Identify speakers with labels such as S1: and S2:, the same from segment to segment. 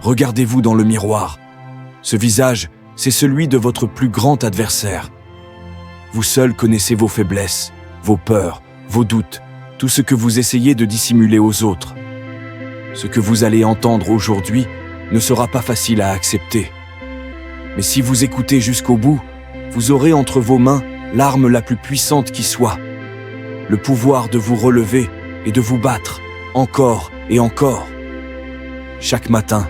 S1: Regardez-vous dans le miroir. Ce visage, c'est celui de votre plus grand adversaire. Vous seul connaissez vos faiblesses, vos peurs, vos doutes, tout ce que vous essayez de dissimuler aux autres. Ce que vous allez entendre aujourd'hui ne sera pas facile à accepter. Mais si vous écoutez jusqu'au bout, vous aurez entre vos mains l'arme la plus puissante qui soit. Le pouvoir de vous relever et de vous battre, encore et encore. Chaque matin,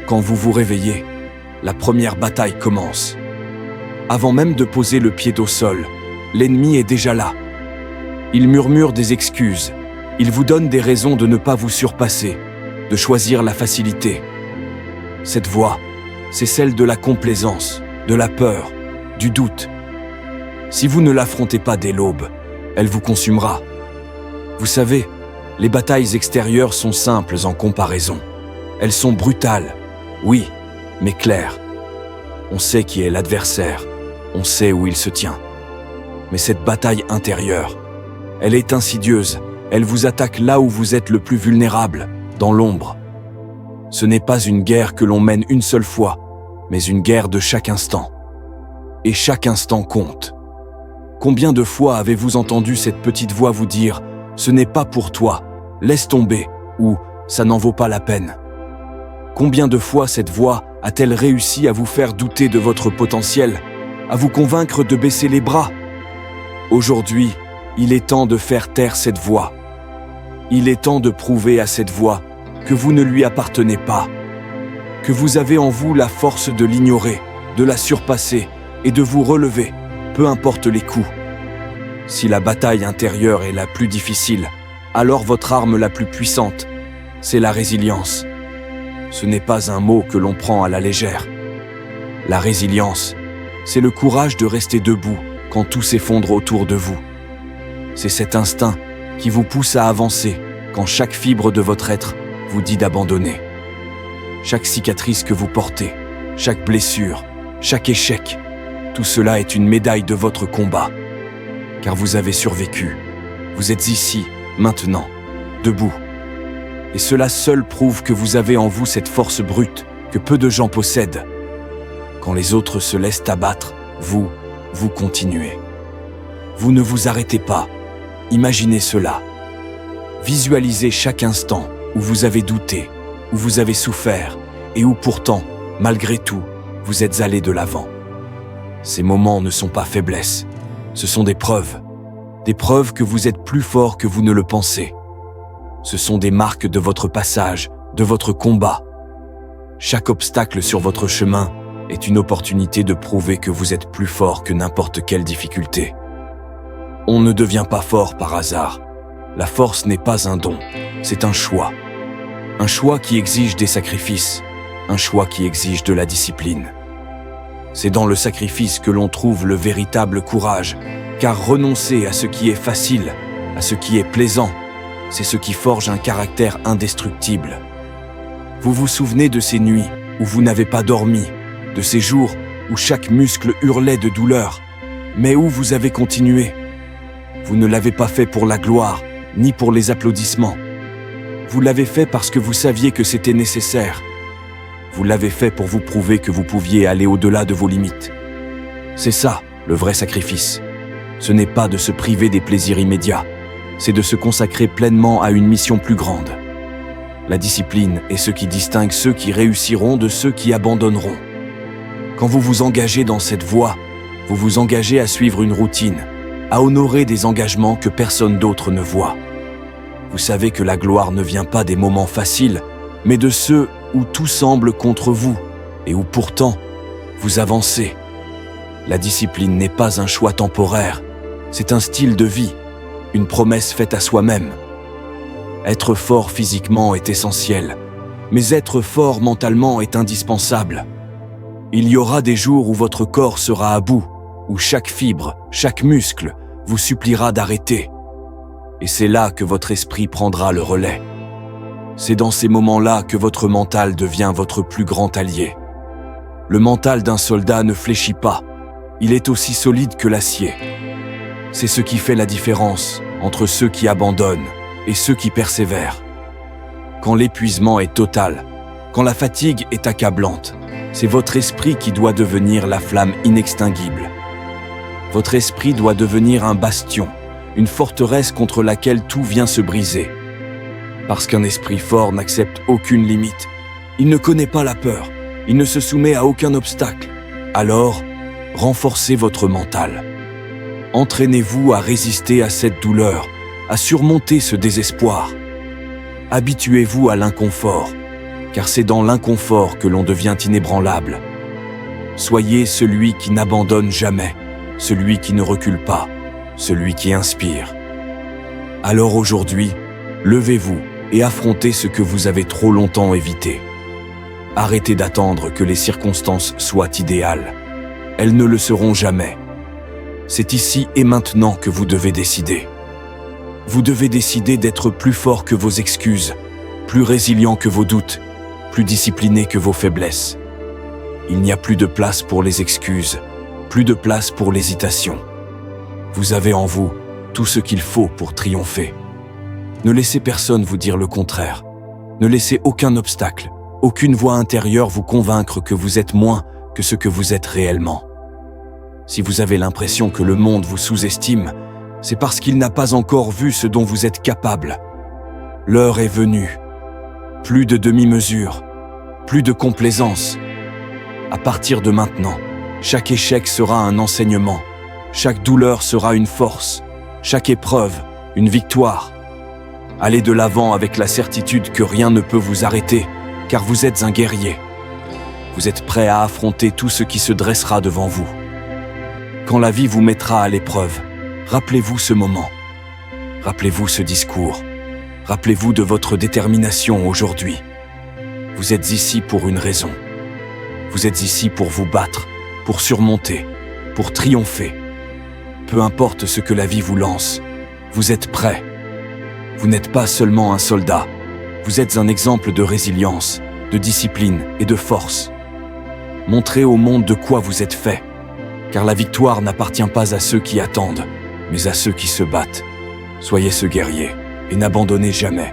S1: quand vous vous réveillez, la première bataille commence. Avant même de poser le pied au sol, l'ennemi est déjà là. Il murmure des excuses, il vous donne des raisons de ne pas vous surpasser, de choisir la facilité. Cette voix, c'est celle de la complaisance, de la peur, du doute. Si vous ne l'affrontez pas dès l'aube, elle vous consumera. Vous savez, les batailles extérieures sont simples en comparaison. Elles sont brutales, oui, mais claires. On sait qui est l'adversaire, on sait où il se tient. Mais cette bataille intérieure, elle est insidieuse, elle vous attaque là où vous êtes le plus vulnérable, dans l'ombre. Ce n'est pas une guerre que l'on mène une seule fois, mais une guerre de chaque instant. Et chaque instant compte. Combien de fois avez-vous entendu cette petite voix vous dire « Ce n'est pas pour toi, laisse tomber » ou « Ça n'en vaut pas la peine ». Combien de fois cette voix a-t-elle réussi à vous faire douter de votre potentiel, à vous convaincre de baisser les bras? Aujourd'hui, il est temps de faire taire cette voix. Il est temps de prouver à cette voix que vous ne lui appartenez pas, que vous avez en vous la force de l'ignorer, de la surpasser et de vous relever, peu importe les coups. Si la bataille intérieure est la plus difficile, alors votre arme la plus puissante, c'est la résilience. Ce n'est pas un mot que l'on prend à la légère. La résilience, c'est le courage de rester debout quand tout s'effondre autour de vous. C'est cet instinct qui vous pousse à avancer quand chaque fibre de votre être vous dit d'abandonner. Chaque cicatrice que vous portez, chaque blessure, chaque échec, tout cela est une médaille de votre combat. Car vous avez survécu. Vous êtes ici, maintenant, debout. Et cela seul prouve que vous avez en vous cette force brute que peu de gens possèdent. Quand les autres se laissent abattre, vous continuez. Vous ne vous arrêtez pas. Imaginez cela. Visualisez chaque instant où vous avez douté, où vous avez souffert et où pourtant, malgré tout, vous êtes allé de l'avant. Ces moments ne sont pas faiblesses, ce sont des preuves que vous êtes plus fort que vous ne le pensez. Ce sont des marques de votre passage, de votre combat. Chaque obstacle sur votre chemin est une opportunité de prouver que vous êtes plus fort que n'importe quelle difficulté. On ne devient pas fort par hasard. La force n'est pas un don, c'est un choix. Un choix qui exige des sacrifices, un choix qui exige de la discipline. C'est dans le sacrifice que l'on trouve le véritable courage, car renoncer à ce qui est facile, à ce qui est plaisant, c'est ce qui forge un caractère indestructible. Vous vous souvenez de ces nuits où vous n'avez pas dormi, de ces jours où chaque muscle hurlait de douleur, mais où vous avez continué. Vous ne l'avez pas fait pour la gloire, ni pour les applaudissements. Vous l'avez fait parce que vous saviez que c'était nécessaire. Vous l'avez fait pour vous prouver que vous pouviez aller au-delà de vos limites. C'est ça, le vrai sacrifice. Ce n'est pas de se priver des plaisirs immédiats, c'est de se consacrer pleinement à une mission plus grande. La discipline est ce qui distingue ceux qui réussiront de ceux qui abandonneront. Quand vous vous engagez dans cette voie, vous vous engagez à suivre une routine, à honorer des engagements que personne d'autre ne voit. Vous savez que la gloire ne vient pas des moments faciles, mais de ceux où tout semble contre vous et où pourtant vous avancez. La discipline n'est pas un choix temporaire, c'est un style de vie, une promesse faite à soi-même. Être fort physiquement est essentiel, mais être fort mentalement est indispensable. Il y aura des jours où votre corps sera à bout, où chaque fibre, chaque muscle vous suppliera d'arrêter. Et c'est là que votre esprit prendra le relais. C'est dans ces moments-là que votre mental devient votre plus grand allié. Le mental d'un soldat ne fléchit pas, il est aussi solide que l'acier. C'est ce qui fait la différence entre ceux qui abandonnent et ceux qui persévèrent. Quand l'épuisement est total, Quand la fatigue est accablante, c'est votre esprit qui doit devenir la flamme inextinguible. Votre esprit doit devenir un bastion, une forteresse contre laquelle tout vient se briser. Parce qu'un esprit fort n'accepte aucune limite. Il ne connaît pas la peur, il ne se soumet à aucun obstacle. Alors, renforcez votre mental. Entraînez-vous à résister à cette douleur, à surmonter ce désespoir. Habituez-vous à l'inconfort, car c'est dans l'inconfort que l'on devient inébranlable. Soyez celui qui n'abandonne jamais, celui qui ne recule pas, celui qui inspire. Alors aujourd'hui, levez-vous et affrontez ce que vous avez trop longtemps évité. Arrêtez d'attendre que les circonstances soient idéales. Elles ne le seront jamais. C'est ici et maintenant que vous devez décider. Vous devez décider d'être plus fort que vos excuses, plus résilient que vos doutes, plus discipliné que vos faiblesses. Il n'y a plus de place pour les excuses, plus de place pour l'hésitation. Vous avez en vous tout ce qu'il faut pour triompher. Ne laissez personne vous dire le contraire. Ne laissez aucun obstacle, aucune voix intérieure vous convaincre que vous êtes moins que ce que vous êtes réellement. Si vous avez l'impression que le monde vous sous-estime, c'est parce qu'il n'a pas encore vu ce dont vous êtes capable. L'heure est venue. Plus de demi-mesure, plus de complaisance. À partir de maintenant, chaque échec sera un enseignement, chaque douleur sera une force, chaque épreuve, une victoire. Allez de l'avant avec la certitude que rien ne peut vous arrêter, car vous êtes un guerrier. Vous êtes prêt à affronter tout ce qui se dressera devant vous. Quand la vie vous mettra à l'épreuve, rappelez-vous ce moment. Rappelez-vous ce discours. Rappelez-vous de votre détermination aujourd'hui. Vous êtes ici pour une raison. Vous êtes ici pour vous battre, pour surmonter, pour triompher. Peu importe ce que la vie vous lance, vous êtes prêt. Vous n'êtes pas seulement un soldat, vous êtes un exemple de résilience, de discipline et de force. Montrez au monde de quoi vous êtes fait, car la victoire n'appartient pas à ceux qui attendent, mais à ceux qui se battent. Soyez ce guerrier et n'abandonnez jamais.